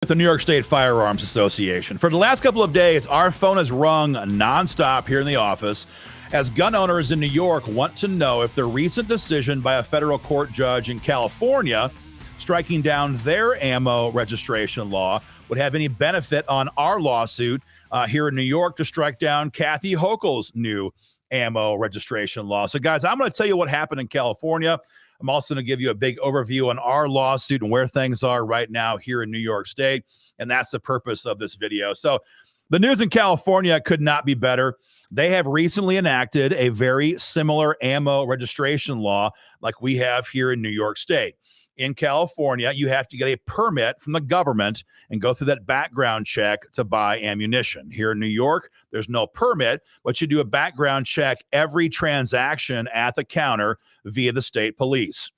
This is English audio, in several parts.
The New York State Firearms Association. For the last couple of days, our phone has rung nonstop here in the office as gun owners in New York want to know if the recent decision by a federal court judge in California striking down their ammo registration law would have any benefit on our lawsuit here in New York to strike down Kathy Hochul's new ammo registration law. So, guys, I'm going to tell you what happened in California. I'm also going to give you a big overview on our lawsuit and where things are right now here in New York State. And that's the purpose of this video. So the news in California could not be better. They have recently enacted a very similar ammo registration law like we have here in New York State. In California, you have to get a permit from the government and go through that background check to buy ammunition. Here in New York, there's no permit, but you do a background check every transaction at the counter via the state police.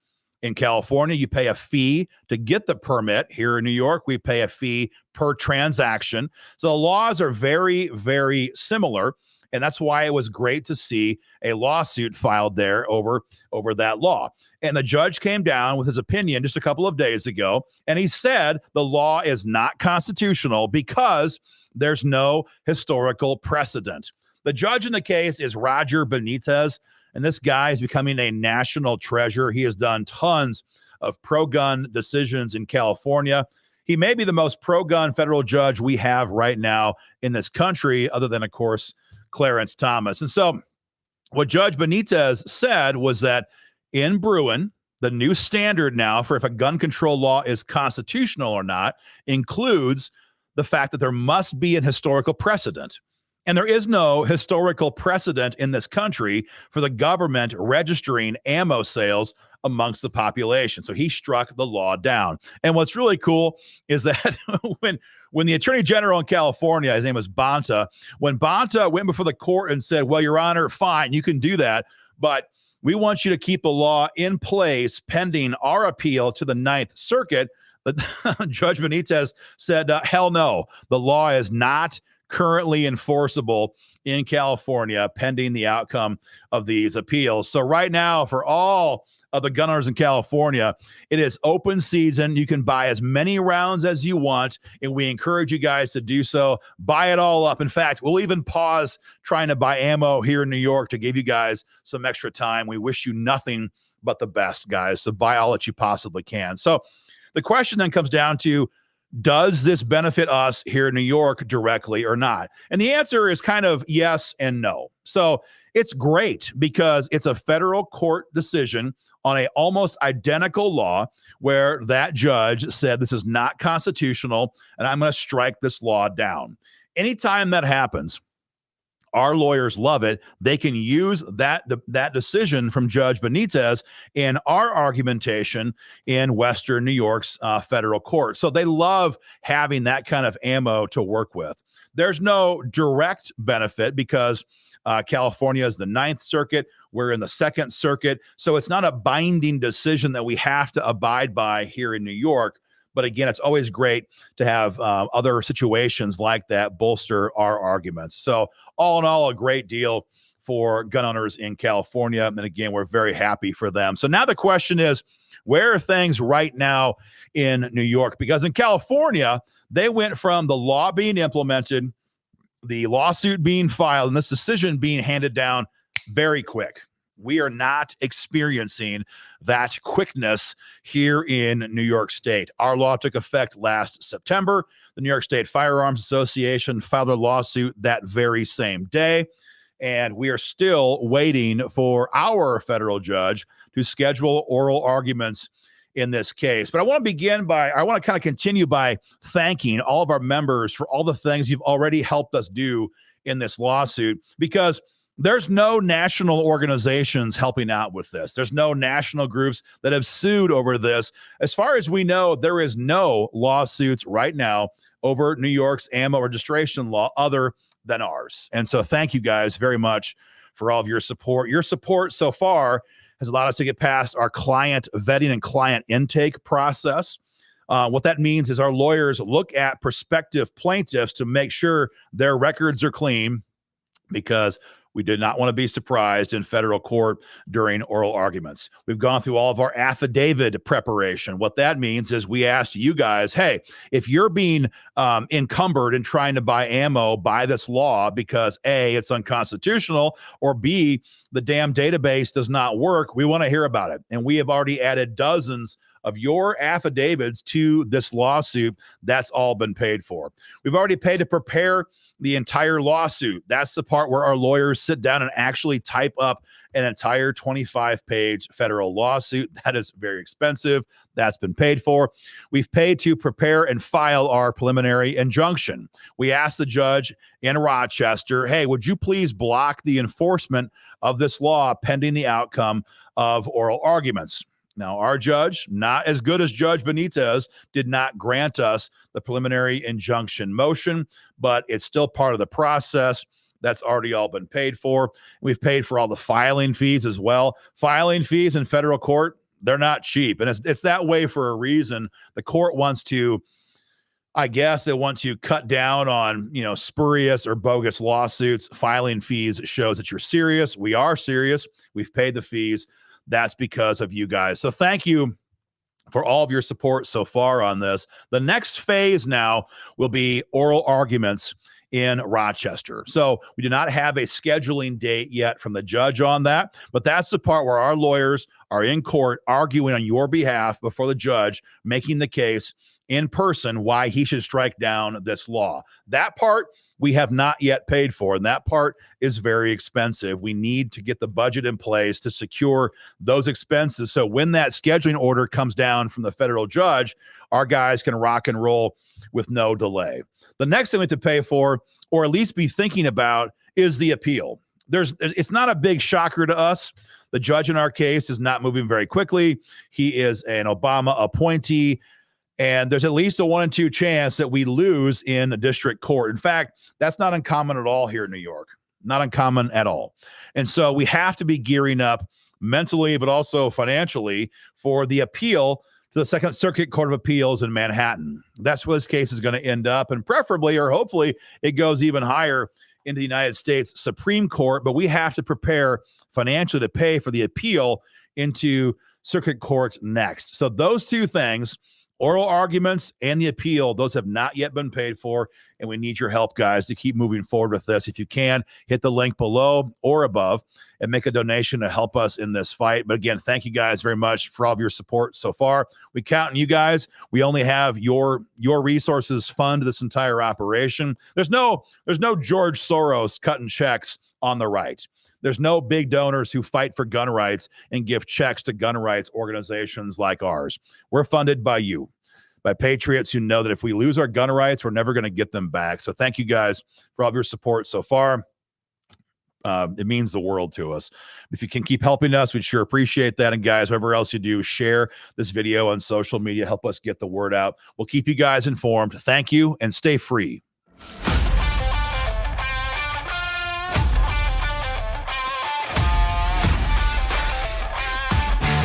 In California, you pay a fee to get the permit. Here in New York, we pay a fee per transaction. So the laws are very, very similar. And that's why it was great to see a lawsuit filed there over that law. And the judge came down with his opinion just a couple of days ago, and he said the law is not constitutional because there's no historical precedent. The judge in the case is Roger Benitez, and this guy is becoming a national treasure. He has done tons of pro-gun decisions in California. He may be the most pro-gun federal judge we have right now in this country, other than, of course, Clarence Thomas. And so what Judge Benitez said was that in Bruin, the new standard now for if a gun control law is constitutional or not includes the fact that there must be an historical precedent. And there is no historical precedent in this country for the government registering ammo sales amongst the population. So he struck the law down. And what's really cool is that when the Attorney General in California, his name was Bonta, when Bonta went before the court and said, well, Your Honor, fine, you can do that, but we want you to keep the law in place pending our appeal to the Ninth Circuit, but Judge Benitez said, hell no, the law is not currently enforceable in California pending the outcome of these appeals. So right now, for all of the gun owners in California, it is open season. You can buy as many rounds as you want, and we encourage you guys to do so. Buy it all up. In fact, we'll even pause trying to buy ammo here in New York to give you guys some extra time. We wish you nothing but the best, guys. So buy all that you possibly can. So the question then comes down to, does this benefit us here in New York directly or not? And the answer is kind of yes and no. So it's great because it's a federal court decision on a almost identical law where that judge said this is not constitutional and I'm going to strike this law down. Anytime that happens, our lawyers love it. They can use that decision from Judge Benitez in our argumentation in Western New York's federal court. So they love having that kind of ammo to work with. There's no direct benefit because California is the Ninth Circuit. We're in the Second Circuit. So it's not a binding decision that we have to abide by here in New York. But again, it's always great to have other situations like that bolster our arguments. So all in all, a great deal for gun owners in California. And again, we're very happy for them. So now the question is, where are things right now in New York? Because in California, they went from the law being implemented, the lawsuit being filed, and this decision being handed down very quick. We are not experiencing that quickness here in New York State. Our law took effect last September. The New York State Firearms Association filed a lawsuit that very same day. And we are still waiting for our federal judge to schedule oral arguments in this case. But I want to kind of continue by thanking all of our members for all the things you've already helped us do in this lawsuit, because there's no national organizations helping out with this. There's no national groups that have sued over this. As far as we know, there is no lawsuits right now over New York's ammo registration law other than ours. And so thank you guys very much for all of your support. Your support so far has allowed us to get past our client vetting and client intake process. What that means is our lawyers look at prospective plaintiffs to make sure their records are clean, because We did not want to be surprised in federal court during oral arguments. We've gone through all of our affidavit preparation. What that means is we asked you guys, hey, if you're being encumbered in trying to buy ammo by this law because A, it's unconstitutional, or B, the damn database does not work, we want to hear about it. And we have already added dozens of your affidavits to this lawsuit. That's all been paid for. We've already paid to prepare the entire lawsuit. That's the part where our lawyers sit down and actually type up an entire 25-page federal lawsuit. That is very expensive. That's been paid for. We've paid to prepare and file our preliminary injunction. We asked the judge in Rochester, hey, would you please block the enforcement of this law pending the outcome of oral arguments? Now, our judge, not as good as Judge Benitez, did not grant us the preliminary injunction motion, but it's still part of the process. That's already all been paid for. We've paid for all the filing fees as well. Filing fees in federal court, they're not cheap. And it's that way for a reason. The court wants to, I guess they want to cut down on, spurious or bogus lawsuits. Filing fees shows that you're serious. We are serious. We've paid the fees. That's because of you guys. So thank you for all of your support so far on this. The next phase now will be oral arguments in Rochester. So we do not have a scheduling date yet from the judge on that, but that's the part where our lawyers are in court arguing on your behalf before the judge, making the case in person why he should strike down this law. That part we have not yet paid for, and that part is very expensive. We need to get the budget in place to secure those expenses. So when that scheduling order comes down from the federal judge, our guys can rock and roll with no delay. The next thing we have to pay for, or at least be thinking about, is the appeal. It's not a big shocker to us. The judge in our case is not moving very quickly. He is an Obama appointee. And there's at least a 1 in 2 chance that we lose in a district court. In fact, that's not uncommon at all here in New York. Not uncommon at all. And so we have to be gearing up mentally, but also financially for the appeal to the Second Circuit Court of Appeals in Manhattan. That's where this case is going to end up. And preferably, or hopefully, it goes even higher into the United States Supreme Court. But we have to prepare financially to pay for the appeal into circuit courts next. So those two things, oral arguments and the appeal, those have not yet been paid for, and we need your help, guys, to keep moving forward with this. If you can, hit the link below or above and make a donation to help us in this fight. But again, thank you guys very much for all of your support so far. We count on you guys. We only have your resources fund this entire operation. There's no George Soros cutting checks on the right. There's no big donors who fight for gun rights and give checks to gun rights organizations like ours. We're funded by you, by patriots who know that if we lose our gun rights, we're never going to get them back. So thank you guys for all of your support so far. It means the world to us. If you can keep helping us, we'd sure appreciate that. And guys, whatever else you do, share this video on social media. Help us get the word out. We'll keep you guys informed. Thank you, and stay free.